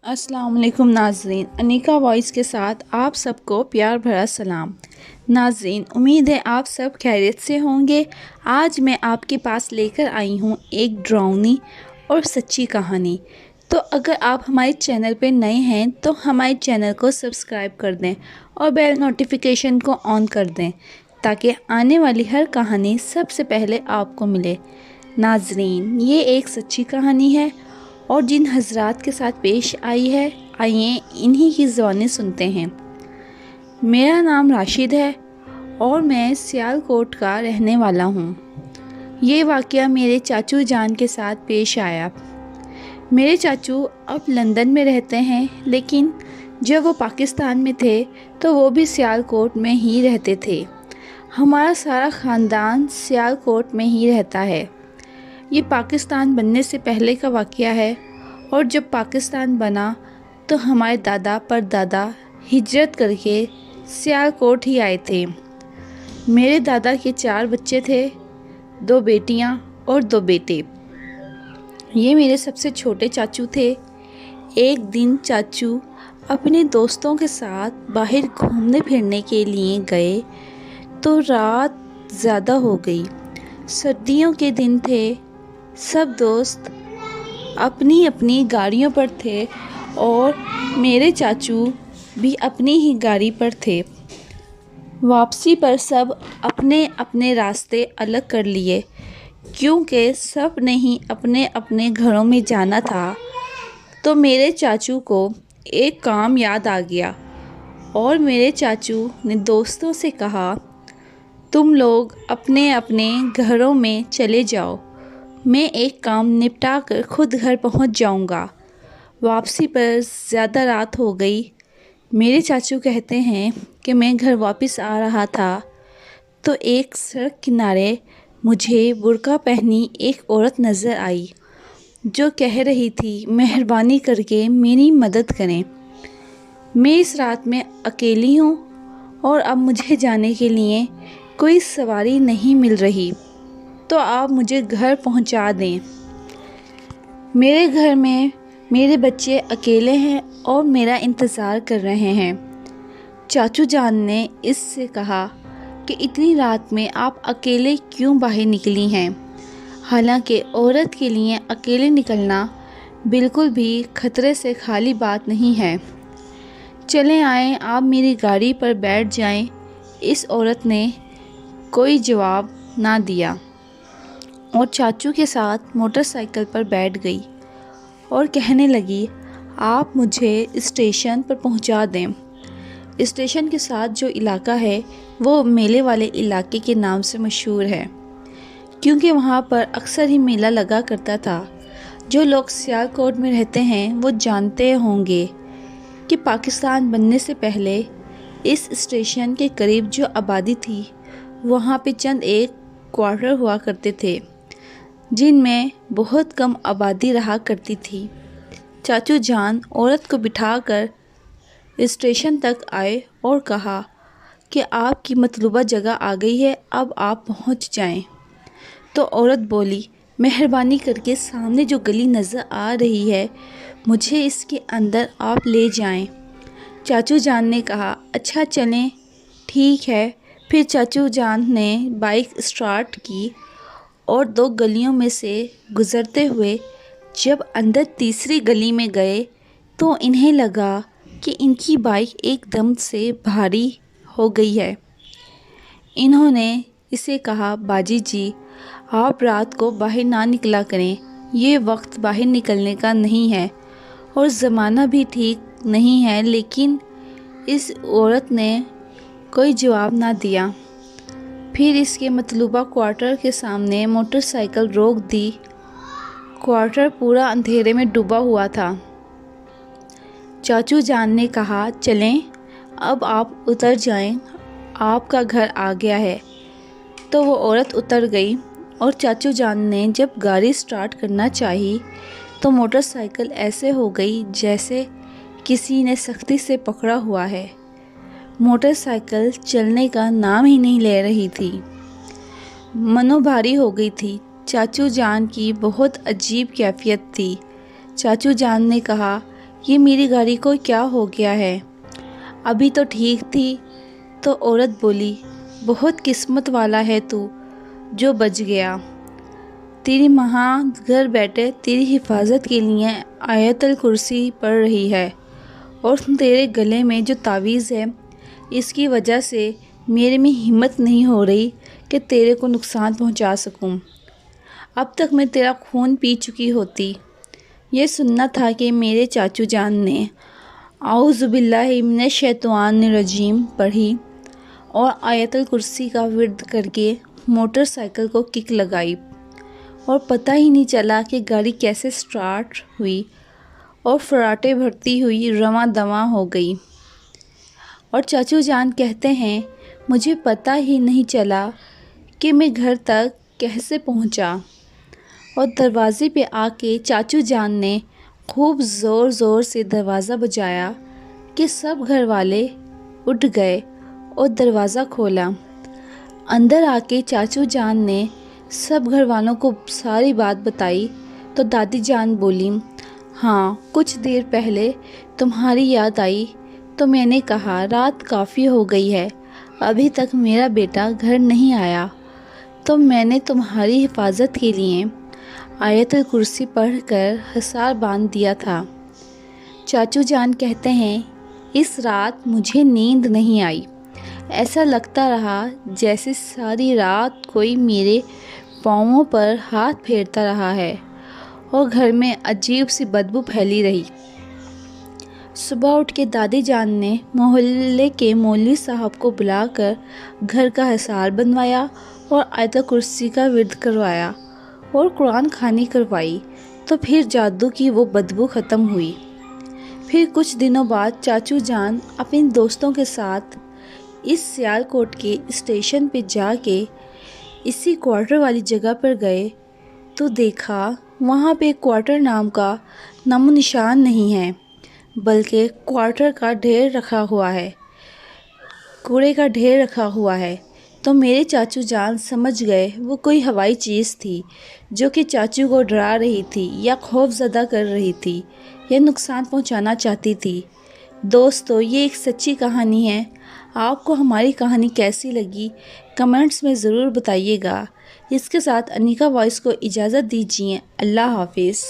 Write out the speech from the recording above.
अस्सलाम वालेकुम नाज़रीन, अनीका वॉइस के साथ आप सबको प्यार भरा सलाम। नाज़रीन, उम्मीद है आप सब खैरियत से होंगे। आज मैं आपके पास लेकर आई हूँ एक डरावनी और सच्ची कहानी। तो अगर आप हमारे चैनल पे नए हैं तो हमारे चैनल को सब्सक्राइब कर दें और बेल नोटिफिकेशन को ऑन कर दें ताकि आने वाली हर कहानी सबसे पहले आपको मिले। नाज़रीन, ये एक सच्ची कहानी है और जिन हजरात के साथ पेश आई है, आइए इन्हीं की ज़बानी सुनते हैं। मेरा नाम राशिद है और मैं सियालकोट का रहने वाला हूँ। ये वाक़या मेरे चाचू जान के साथ पेश आया। मेरे चाचू अब लंदन में रहते हैं, लेकिन जब वो पाकिस्तान में थे तो वो भी सियालकोट में ही रहते थे। हमारा सारा ख़ानदान सियालकोट में ही रहता है। ये पाकिस्तान बनने से पहले का वाक़या है और जब पाकिस्तान बना तो हमारे दादा परदादा हिजरत करके सियालकोट ही आए थे। मेरे दादा के 4 बच्चे थे, 2 बेटियां और 2 बेटे। ये मेरे सबसे छोटे चाचू थे। एक दिन चाचू अपने दोस्तों के साथ बाहर घूमने फिरने के लिए गए तो रात ज़्यादा हो गई। सर्दियों के दिन थे। सब दोस्त अपनी अपनी गाड़ियों पर थे और मेरे चाचू भी अपनी ही गाड़ी पर थे। वापसी पर सब अपने अपने रास्ते अलग कर लिए क्योंकि सब ने ही अपने अपने घरों में जाना था। तो मेरे चाचू को एक काम याद आ गया और मेरे चाचू ने दोस्तों से कहा, तुम लोग अपने अपने घरों में चले जाओ, मैं एक काम निपटा कर खुद घर पहुंच जाऊंगा। वापसी पर ज़्यादा रात हो गई। मेरे चाचू कहते हैं कि मैं घर वापस आ रहा था तो एक सड़क किनारे मुझे बुर्का पहनी एक औरत नज़र आई जो कह रही थी, मेहरबानी करके मेरी मदद करें, मैं इस रात में अकेली हूँ और अब मुझे जाने के लिए कोई सवारी नहीं मिल रही, तो आप मुझे घर पहुंचा दें। मेरे घर में मेरे बच्चे अकेले हैं और मेरा इंतज़ार कर रहे हैं। चाचू जान ने इससे कहा कि इतनी रात में आप अकेले क्यों बाहर निकली हैं? हालांकि औरत के लिए अकेले निकलना बिल्कुल भी खतरे से खाली बात नहीं है। चलें आएँ, आप मेरी गाड़ी पर बैठ जाएं। इस औरत ने कोई जवाब ना दिया और चाचू के साथ मोटरसाइकिल पर बैठ गई और कहने लगी, आप मुझे स्टेशन पर पहुंचा दें। स्टेशन के साथ जो इलाका है वो मेले वाले इलाके के नाम से मशहूर है क्योंकि वहाँ पर अक्सर ही मेला लगा करता था। जो लोग सियालकोट में रहते हैं वो जानते होंगे कि पाकिस्तान बनने से पहले इस स्टेशन के करीब जो आबादी थी वहाँ पे चंद एक क्वार्टर हुआ करते थे जिनमें बहुत कम आबादी रहा करती थी। चाचू जान औरत को बिठाकर स्टेशन तक आए और कहा कि आपकी मतलूबा जगह आ गई है, अब आप पहुंच जाएं। तो औरत बोली, मेहरबानी करके सामने जो गली नज़र आ रही है मुझे इसके अंदर आप ले जाएं। चाचू जान ने कहा, अच्छा चलें, ठीक है। फिर चाचू जान ने बाइक स्टार्ट की और 2 गलियों में से गुज़रते हुए जब अंदर तीसरी गली में गए तो इन्हें लगा कि इनकी बाइक एकदम से भारी हो गई है। इन्होंने इसे कहा, बाजी जी, आप रात को बाहर ना निकला करें, ये वक्त बाहर निकलने का नहीं है और ज़माना भी ठीक नहीं है। लेकिन इस औरत ने कोई जवाब ना दिया। फिर इसके मतलूबा क्वार्टर के सामने मोटरसाइकिल रोक दी। क्वार्टर पूरा अंधेरे में डूबा हुआ था। चाचू जान ने कहा, चलें, अब आप उतर जाएं, आपका घर आ गया है। तो वो औरत उतर गई और चाचू जान ने जब गाड़ी स्टार्ट करना चाही तो मोटरसाइकिल ऐसे हो गई जैसे किसी ने सख्ती से पकड़ा हुआ है। मोटरसाइकिल चलने का नाम ही नहीं ले रही थी। मनो भारी हो गई थी। चाचू जान की बहुत अजीब कैफियत थी। चाचू जान ने कहा, یہ میری گاڑی کو کیا ہو گیا ہے؟ ابھی تو ٹھیک تھی۔ تو عورت بولی، بہت قسمت والا ہے تو جو بچ گیا۔ تیری ماں گھر بیٹھے تیری حفاظت کے لیے آیت الکرسی پڑھ رہی ہے، اور تیرے گلے میں جو تعویذ ہے اس کی وجہ سے میرے میں ہمت نہیں ہو رہی کہ تیرے کو نقصان پہنچا سکوں۔ اب تک میں تیرا خون پی چکی ہوتی۔ یہ سننا تھا کہ میرے چاچو جان نے اعوذ باللہ من الشیطان الرجیم پڑھی اور آیت الکرسی کا ورد کر کے موٹر سائیکل کو کک لگائی، اور پتہ ہی نہیں چلا کہ گاڑی کیسے سٹارٹ ہوئی اور فراٹے بھرتی ہوئی رواں دواں ہو گئی۔ اور چاچو جان کہتے ہیں، مجھے پتہ ہی نہیں چلا کہ میں گھر تک کیسے پہنچا۔ اور دروازے پہ آ کے چاچو جان نے خوب زور زور سے دروازہ بجایا کہ سب گھر والے اٹھ گئے اور دروازہ کھولا۔ اندر آ کے چاچو جان نے سب گھر والوں کو ساری بات بتائی تو دادی جان بولی، ہاں کچھ دیر پہلے تمہاری یاد آئی تو میں نے کہا رات کافی ہو گئی ہے، ابھی تک میرا بیٹا گھر نہیں آیا، تو میں نے تمہاری حفاظت کے لیے آیت الکرسی پڑھ کر حصار باندھ دیا تھا۔ چاچو جان کہتے ہیں، اس رات مجھے نیند نہیں آئی، ایسا لگتا رہا جیسے ساری رات کوئی میرے پاؤں پر ہاتھ پھیرتا رہا ہے، اور گھر میں عجیب سی بدبو پھیلی رہی۔ صبح اٹھ کے دادی جان نے محلے کے مولوی صاحب کو بلا کر گھر کا حصار بنوایا اور آیت الکرسی کا ورد کروایا اور قرآن خوانی کروائی، تو پھر جادو کی وہ بدبو ختم ہوئی۔ پھر کچھ دنوں بعد چاچو جان اپنے دوستوں کے ساتھ اس سیالکوٹ کے اسٹیشن پہ جا کے اسی کوارٹر والی جگہ پر گئے تو دیکھا وہاں پہ کوارٹر نام کا نام و نشان نہیں ہے، بلکہ کوارٹر کا ڈھیر رکھا ہوا ہے، کوڑے کا ڈھیر رکھا ہوا ہے۔ تو میرے چاچو جان سمجھ گئے وہ کوئی ہوائی چیز تھی جو کہ چاچو کو ڈرا رہی تھی یا خوف زدہ کر رہی تھی یا نقصان پہنچانا چاہتی تھی۔ دوستو، یہ ایک سچی کہانی ہے۔ آپ کو ہماری کہانی کیسی لگی کمنٹس میں ضرور بتائیے گا۔ اس کے ساتھ انیکا وائس کو اجازت دیجیے۔ اللہ حافظ۔